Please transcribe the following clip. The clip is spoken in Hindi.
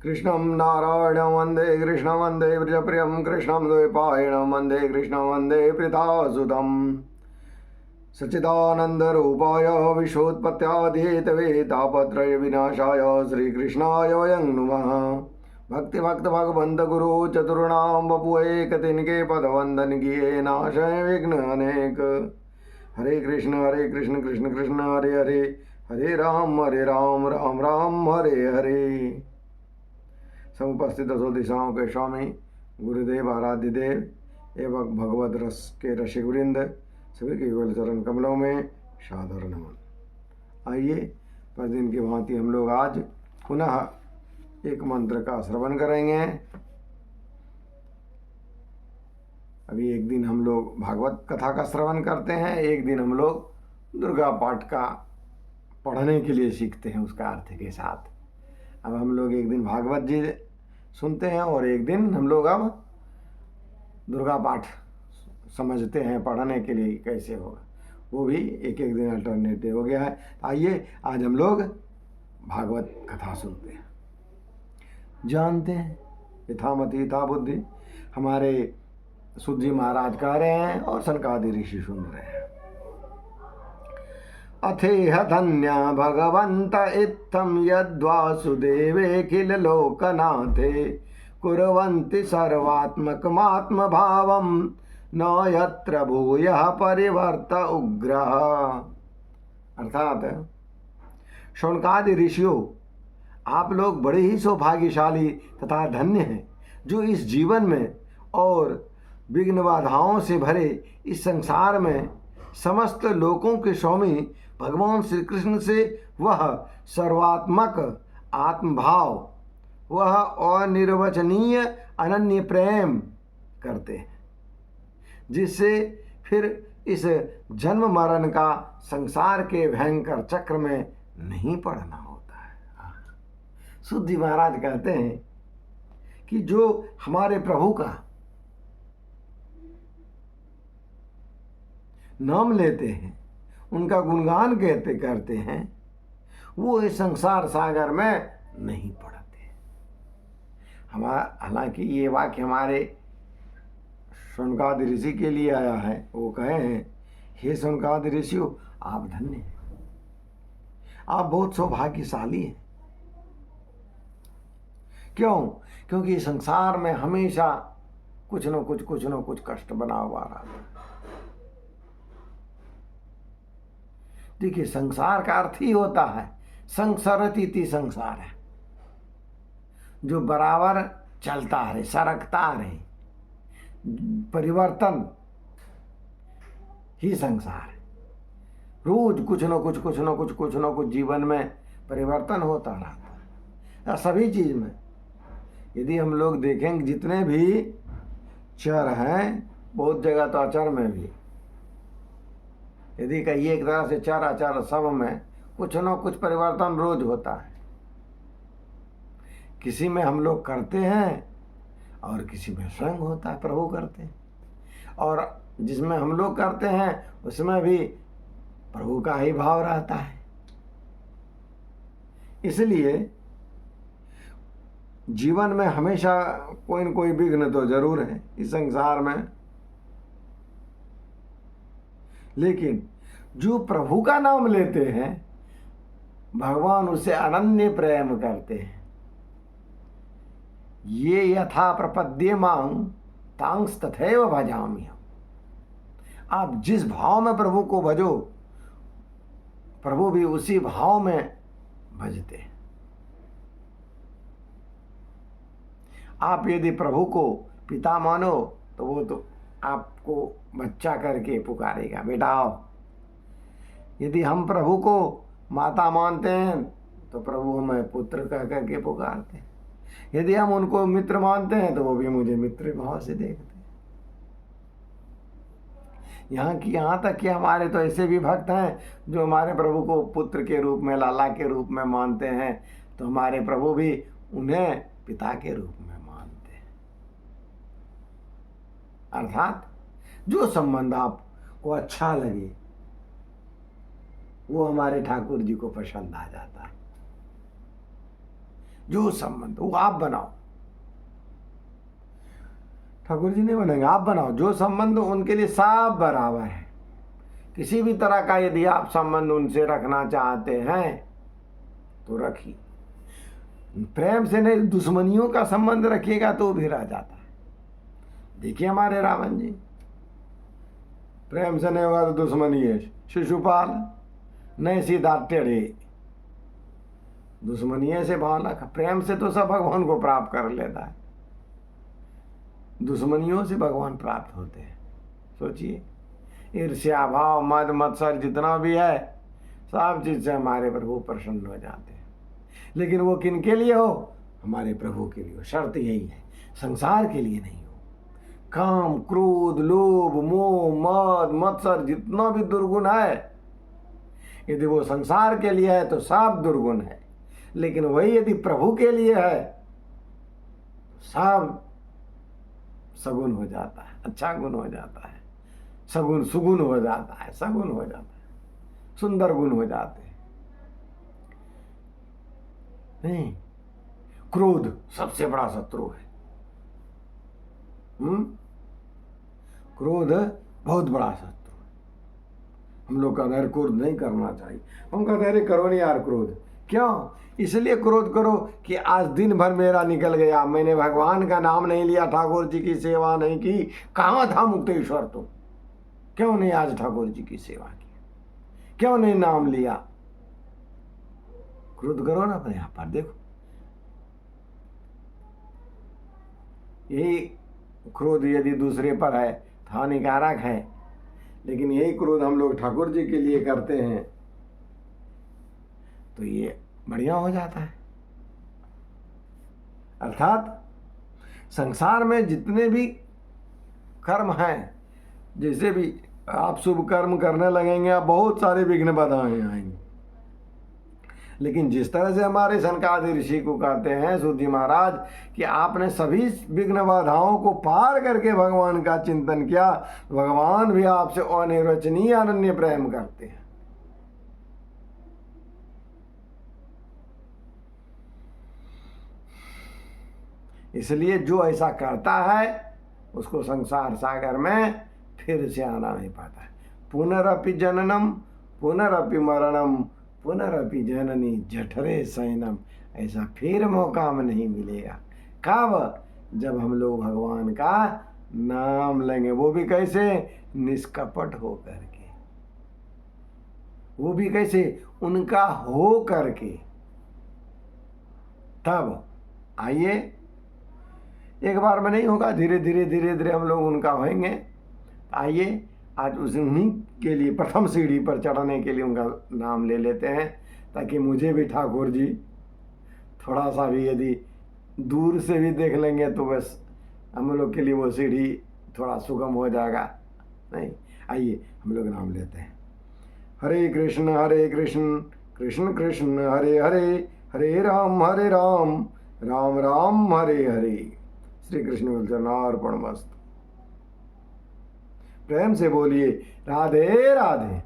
कृष्णं नारायणं वन्दे कृष्णं वन्दे व्रजप्रियं कृष्णं द्वैपायनं वन्दे कृष्णं वन्दे प्रीतासुतम् सच्चिदानन्दरूपाय विश्वोत्पत्त्यादिहेतवे तापत्रयविनाशाय श्रीकृष्णाय वयं नुमः। भक्तिभक्त भगवन्त गुरु चतुर्णां वपु एक तिनके पदवंदन किए नाशय विघ्न अनेक। हरे कृष्ण कृष्ण कृष्ण हरे हरे, हरे राम राम राम हरे हरे। समुपस्थित असो दिशाओं के स्वामी गुरुदेव आराध्य देव एवं भगवत रस के रसिकवृंद सभी के युगल चरण कमलों में सादर नमन। आइए प्रतिदिन की भांति हम लोग आज पुनः एक मंत्र का श्रवण करेंगे। अभी एक दिन हम लोग भागवत कथा का श्रवण करते हैं, एक दिन हम लोग दुर्गा पाठ का पढ़ने के लिए सीखते हैं उसका अर्थ के साथ। अब हम लोग एक दिन भागवत जी सुनते हैं और एक दिन हम लोग अब दुर्गा पाठ समझते हैं पढ़ने के लिए कैसे होगा, वो भी एक एक दिन अल्टरनेटिव हो गया है। आइए आज हम लोग भागवत कथा सुनते हैं। जानते हैं यथामति यथा बुद्धि, हमारे सुध जी महाराज कह रहे हैं और सनकादि ऋषि सुन रहे हैं। अथेह धन्य भगवंत इत्थम यद्वासुदेवे किल लोकनाथे कुर्वन्ति सर्वात्मकमात्म भावम न यत्र भूयः परिवर्त उग्रः। अर्थात शौनकादि ऋषियों, आप लोग बड़े ही सौभाग्यशाली तथा धन्य हैं जो इस जीवन में और विघ्न बाधाओं से भरे इस संसार में समस्त लोकों के स्वामी भगवान श्री कृष्ण से वह सर्वात्मक आत्मभाव, वह अनिर्वचनीय अनन्य प्रेम करते हैं, जिससे फिर इस जन्म मरण का संसार के भयंकर चक्र में नहीं पड़ना होता है। सुध जी महाराज कहते हैं कि जो हमारे प्रभु का नाम लेते हैं, उनका गुणगान कहते करते हैं, वो इस संसार सागर में नहीं पड़ते। हालांकि ये वाक्य हमारे शौनकादि ऋषि के लिए आया है। वो कहे हैं, हे शौनकादि ऋषियों, आप धन्य हैं, आप बहुत सौभाग्यशाली हैं। क्यों? क्योंकि संसार में हमेशा कुछ न कुछ कष्ट बना हुआ रहता है। देखिए, संसार का अर्थ ही होता है संसरती संसार है, जो बराबर चलता रहे, सरकता रहे, परिवर्तन ही संसार है। रोज कुछ न कुछ जीवन में परिवर्तन होता रहता है। सभी चीज में यदि हम लोग देखेंगे, जितने भी चर हैं, बहुत जगह तो अचर में भी, यदि कहिए एक तरह से चर अचर सब में कुछ न कुछ परिवर्तन रोज होता है। किसी में हम लोग करते हैं और किसी में स्वयं होता है, प्रभु करते हैं, और जिसमें हम लोग करते हैं उसमें भी प्रभु का ही भाव रहता है। इसलिए जीवन में हमेशा कोई न कोई विघ्न तो जरूर है इस संसार में, लेकिन जो प्रभु का नाम लेते हैं भगवान उससे अनन्य प्रेम करते हैं। ये यथा प्रपद्ये मां तांस तथैव भजामि। आप जिस भाव में प्रभु को भजो, प्रभु भी उसी भाव में भजते हैं। आप यदि प्रभु को पिता मानो तो वो तो आपको बच्चा करके पुकारेगा, बेटा आओ। यदि हम प्रभु को माता मानते हैं तो प्रभु हमें पुत्र कह करके पुकारते हैं। यदि हम उनको मित्र मानते हैं तो वो भी मुझे मित्र भाव से देखते हैं। यहाँ तक कि हमारे तो ऐसे भी भक्त हैं जो हमारे प्रभु को पुत्र के रूप में, लाला के रूप में मानते हैं, तो हमारे प्रभु भी उन्हें पिता के रूप में मानते हैं। अर्थात जो संबंध आपको अच्छा लगे वो हमारे ठाकुर जी को पसंद आ जाता है। जो संबंध वो आप बनाओ, ठाकुर जी नहीं बनेंगे, आप बनाओ। जो संबंध उनके लिए सब बराबर है। किसी भी तरह का यदि आप संबंध उनसे रखना चाहते हैं तो रखिए, प्रेम से नहीं दुश्मनियों का संबंध रखिएगा तो भी रह जाता है। देखिए हमारे रावण जी, प्रेम से नहीं होगा तो दुश्मनी है। शिशुपाल नहीं, सीधा टेढ़े, दुश्मनी से भाव रखा। प्रेम से तो सब भगवान को प्राप्त कर लेता है, दुश्मनियों से भगवान प्राप्त होते हैं। सोचिए, ईर्ष्या भाव मद मत्सर जितना भी है सब चीज से हमारे प्रभु प्रसन्न हो जाते हैं। लेकिन वो किन के लिए हो? हमारे प्रभु के लिए हो। शर्त यही है, संसार के लिए नहीं हो। काम क्रोध लोभ मोह मद मत्सर जितना भी दुर्गुण है, यदि वो संसार के लिए है तो सब दुर्गुण है। लेकिन वही यदि प्रभु के लिए है सब सगुण हो जाता है, अच्छा गुण हो जाता है, सगुण सुगुण हो जाता है, सगुण हो जाता है, सुंदर गुण हो जाते हैं। नहीं, क्रोध सबसे बड़ा शत्रु है। क्रोध बहुत बड़ा शत्रु है। हम लोग कहते हैं क्रोध नहीं करना चाहिए, हम कहते हैं अरे करो नहीं यार क्रोध। क्यों? इसलिए क्रोध करो कि आज दिन भर मेरा निकल गया, मैंने भगवान का नाम नहीं लिया, ठाकुर जी की सेवा नहीं की। कहाँ था मुक्तेश्वर तुम? क्यों नहीं आज ठाकुर जी की सेवा की? क्यों नहीं नाम लिया? क्रोध करो ना अपने आप पर। देखो, यही क्रोध यदि दूसरे पर है तो हानिकारक है, लेकिन यही क्रोध हम लोग ठाकुर जी के लिए करते हैं तो ये बढ़िया हो जाता है। अर्थात संसार में जितने भी कर्म हैं, जैसे भी आप शुभ कर्म करने लगेंगे आप बहुत सारे विघ्न बाधाएं आएंगे। लेकिन जिस तरह से हमारे सनकादि ऋषि को कहते हैं सूत जी महाराज कि आपने सभी विघ्न बाधाओं को पार करके भगवान का चिंतन किया, भगवान भी आपसे अनिर्वचनीय अनन्य प्रेम करते हैं। इसलिए जो ऐसा करता है उसको संसार सागर में फिर से आना नहीं पाता है। पुनरपि जननम पुनरपि मरणम पुनरपि जननी जठरे शयनम, ऐसा फिर मौका में नहीं मिलेगा। कब? जब हम लोग भगवान का नाम लेंगे, वो भी कैसे? निष्कपट हो करके, वो भी कैसे? उनका हो करके। तब आइए, एक बार में नहीं होगा, धीरे धीरे धीरे धीरे हम लोग उनका होंगे। आइए आज उन्हीं के लिए प्रथम सीढ़ी पर चढ़ने के लिए उनका नाम ले लेते हैं, ताकि मुझे भी ठाकुर जी थोड़ा सा भी यदि दूर से भी देख लेंगे तो बस हम लोग के लिए वो सीढ़ी थोड़ा सुगम हो जाएगा। नहीं, आइए हम लोग नाम लेते हैं। हरे कृष्ण कृष्ण कृष्ण हरे हरे, हरे राम राम राम हरे हरे। श्री कृष्ण चरणार्पणमस्तु। प्रेम से बोलिए राधे राधे।